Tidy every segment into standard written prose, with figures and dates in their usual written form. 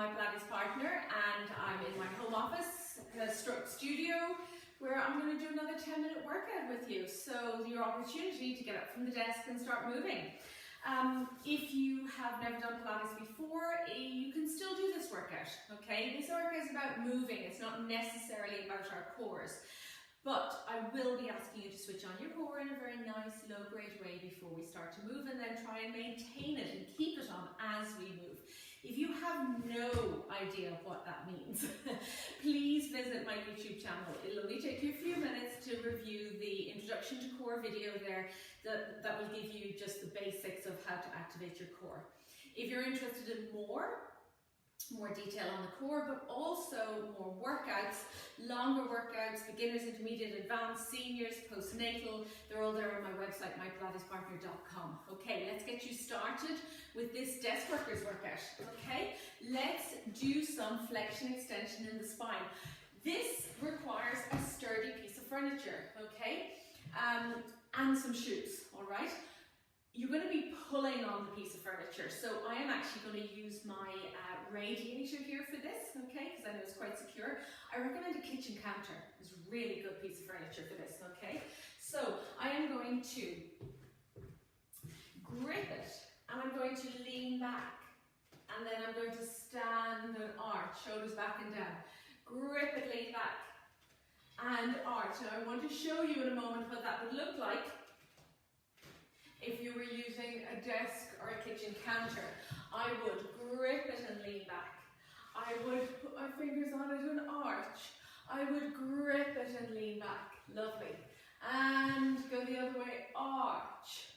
my Pilates partner, and I'm in my home office, stroke studio, where I'm going to do another 10-minute workout with you. So your opportunity to get up from the desk and start moving. If you have never done Pilates before, you can still do this workout, okay? This workout is about moving. It's not necessarily about our cores. But I will be asking you to switch on your core in a very nice low-grade way before we start to move, and then try and maintain it and keep it on as we move. If you have no idea what that means, please visit my YouTube channel. It'll only take you a few minutes to review the introduction to core video there that will give you just the basics of how to activate your core. If you're interested in more detail on the core, but also more workouts, longer workouts, beginners, intermediate, advanced, seniors, postnatal, they're all there on my website, mypilatespartner.com. Okay, let's get you started with this desk workers workout. Okay, let's do some flexion extension in the spine. This requires a sturdy piece of furniture, okay, and some shoes, all right? You're going to be pulling on the piece of furniture, so I am actually going to use my radiator here for this, okay, because I know it's quite secure. I recommend a kitchen counter. It's a really good piece of furniture for this, okay? So I am going to grip it, and I'm going to lean back, and then I'm going to stand and arch, shoulders back and down. Grip it, lean back, and arch. Now I want to show you in a moment what that would look like if you were using a desk or a kitchen counter. I would grip it and lean back. I would put my fingers on it and arch. I would grip it and lean back. Lovely. And go the other way, arch.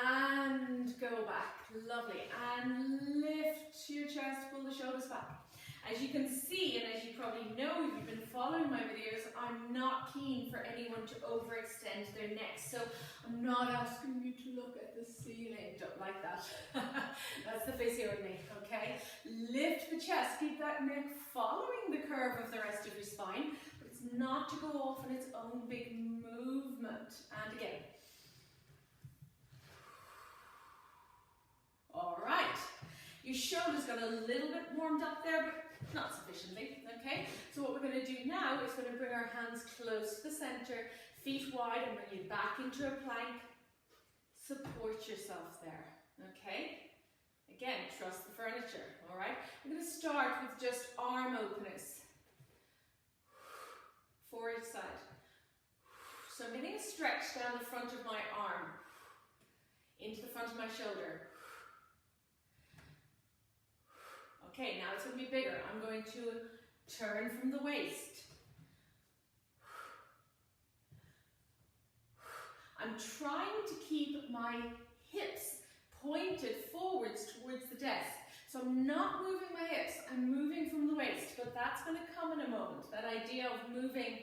And go back. Lovely. And lift your chest, pull the shoulders back. As you can see, and as you probably know if you've been following my videos, I'm not keen for anyone to overextend their neck. So I'm not asking you to look at the ceiling. Don't like that. That's the physio in me, okay? Lift the chest. Keep that neck following the curve of the rest of your spine. But it's not to go off in its own big movement. And again. All right. Your shoulders got a little bit warmed up there, but not sufficiently, okay? So what we're going to do now is going to bring our hands close to the center, feet wide, and bring you back into a plank. Support yourself there, okay? Again, trust the furniture, all right? I'm going to start with just arm openers for each side. So I'm getting a stretch down the front of my arm, into the front of my shoulder. Okay, now it's going to be bigger. I'm going to turn from the waist. I'm trying to keep my hips pointed forwards towards the desk. So I'm not moving my hips, I'm moving from the waist, but that's going to come in a moment. That idea of moving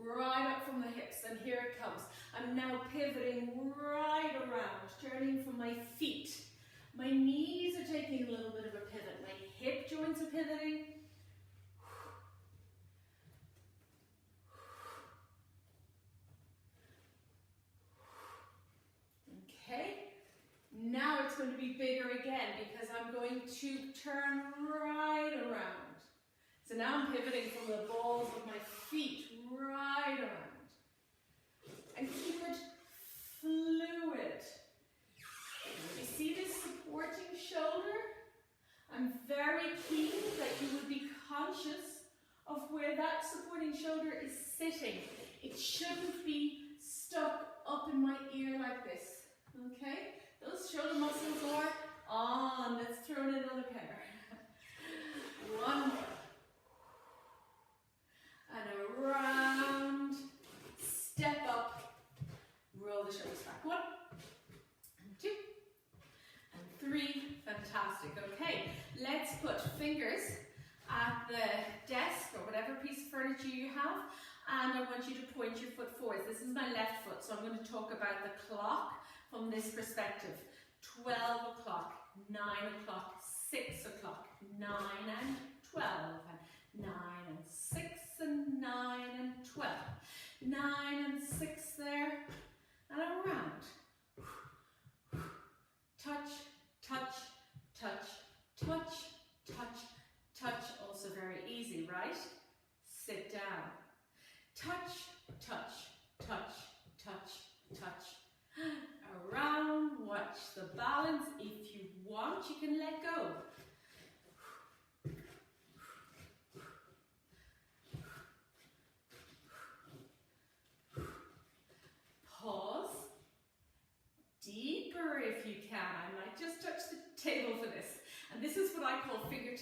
right up from the hips, and here it comes. I'm now pivoting right around, turning from my feet. My knees are taking a little bit of a pivot. My hip joints are pivoting. Okay. Now it's going to be bigger again because I'm going to turn right around. So now I'm pivoting from the balls of my feet right around. And keep it fluid. You see this supporting shoulder? I'm very keen that you would be conscious of where that supporting shoulder is sitting. It shouldn't be stuck up in my ear like this, okay? Those shoulder muscles are on. Let's throw in another pair. One more. And around, step up, roll the shoulders back. 1, and 2, and 3. Fantastic. Okay, let's put fingers at the desk or whatever piece of furniture you have, and I want you to point your foot forward. This is my left foot, so I'm going to talk about the clock from this perspective. 12 o'clock, 9 o'clock, 6 o'clock, 9 and 12, and 9 and 6 and 9 and 12. 9 and 6 there, and around. Touch, touch, touch, touch, touch,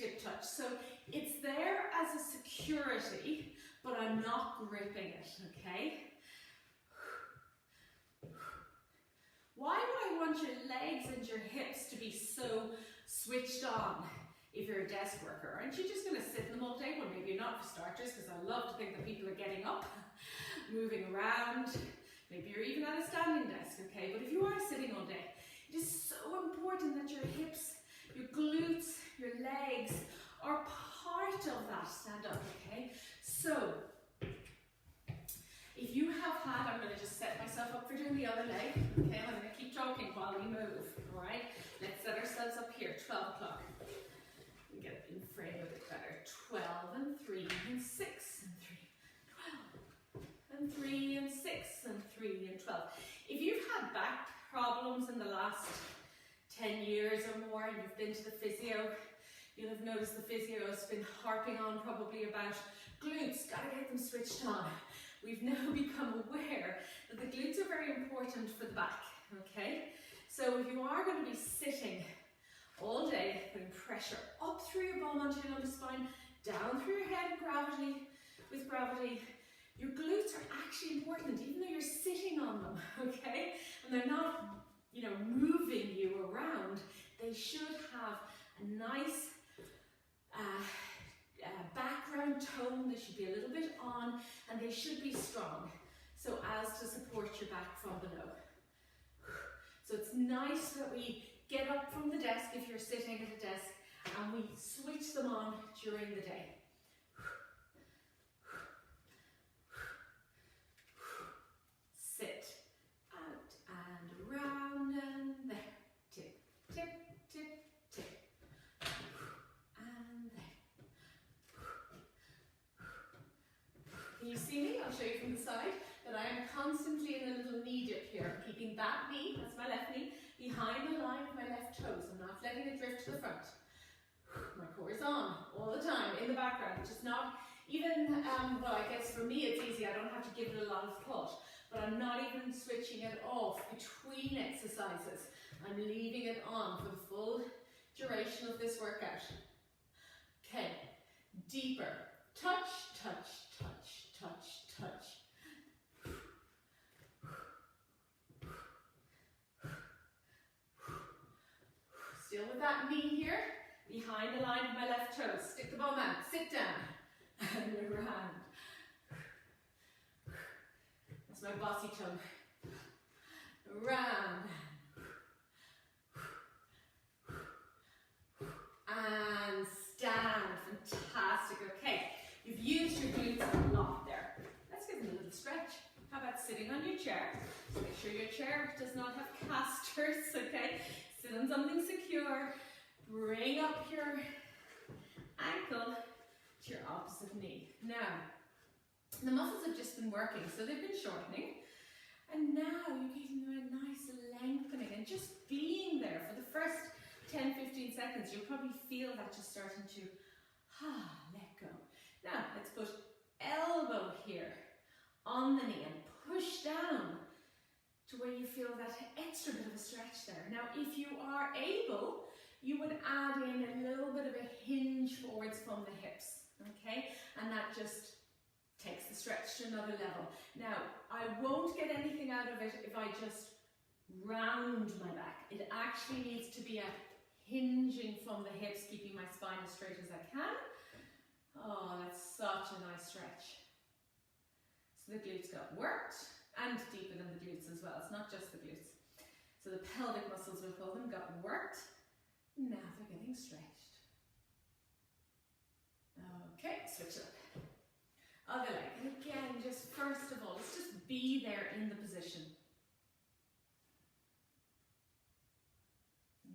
fingertip touch. So it's there as a security, but I'm not gripping it, okay? Why would I want your legs and your hips to be so switched on if you're a desk worker? Aren't you just going to sit in them all day? Well, maybe you're not for starters, because I love to think that people are getting up, moving around. Maybe you're even at a standing desk, okay? But if you are sitting all day, it is so important that your hips, your glutes, your legs are part of that stand up, okay? So, if you have had, I'm going to just set myself up for doing the other leg, okay? I'm going to keep talking while we move, all right? Let's set ourselves up here, 12 o'clock. Get in frame a bit better. 12 and 3 and 6 and 3, 12 and 3 and 6 and 3 and 12. If you've had back problems in the last 10 years or more and you've been to the physio, you'll have noticed the physio has been harping on probably about glutes, gotta get them switched on. We've now become aware that the glutes are very important for the back, okay? So if you are going to be sitting all day, putting pressure up through your bum onto your lumbar spine, down through your head with gravity, your glutes are actually important, even though you're sitting on them, okay? And they're not, you know, moving you around. They should have a nice background tone. They should be a little bit on, and they should be strong, so as to support your back from below. So it's nice that we get up from the desk if you're sitting at a desk, and we switch them on during the day. Sit, out and around and there. Tip, tip, tip, tip. And there. Can you see me? I'll show you from the side that I am constantly in a little knee dip here. I'm keeping that knee, that's my left knee, behind the line of my left toes. I'm not letting it drift to the front. My core is on all the time in the background, which is not even, well, I guess for me it's easy. I don't have to give it a lot of thought, but I'm not even switching it off between exercises. I'm leaving it on for the full duration of this workout. Okay, deeper. Touch, touch, touch, touch, touch. Still with that knee here, behind the line of my left toes. Stick the bum out, sit down, and around. That's my bossy tongue. Around. And stand. Fantastic. Okay, you've used your glutes a lot there. Let's give them a little stretch. How about sitting on your chair? Make sure your chair does not have casters, okay? Sit on something secure. Bring up your ankle to your opposite knee. Now, the muscles have just been working, so they've been shortening. And now you're giving them a nice lengthening, and just being there for the first 10-15 seconds, you'll probably feel that just starting to let go. Now, let's put elbow here on the knee and push down to where you feel that extra bit of a stretch there. Now, if you are able, you would add in a little bit of a hinge forwards from the hips, okay? And that just takes the stretch to another level. Now, I won't get anything out of it if I just round my back. It actually needs to be a hinging from the hips, keeping my spine as straight as I can. Oh, that's such a nice stretch. So the glutes got worked, and deeper than the glutes as well. It's not just the glutes. So the pelvic muscles, we'll call them, got worked. Now they're getting stretched. Okay, switch it up. Other leg. And again, just first of all, let's just be there in the position.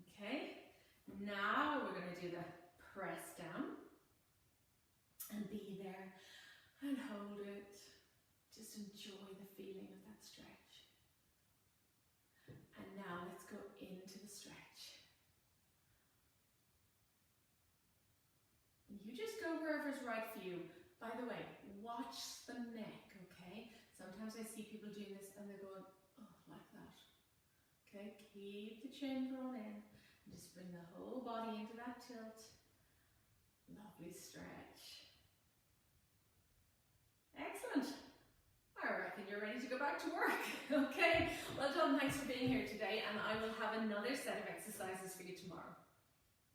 Okay, now we're going to do the press down. And be there and hold it. Just enjoy the feeling of that stretch. And now let's go into the stretch. And you just go wherever's right for you. By the way, watch the neck, okay? Sometimes I see people doing this and they're going, oh, like that. Okay, keep the chin drawn in and just bring the whole body into that tilt. Lovely stretch. Excellent. I reckon you're ready to go back to work. Okay, well done, thanks for being here today, and I will have another set of exercises for you tomorrow.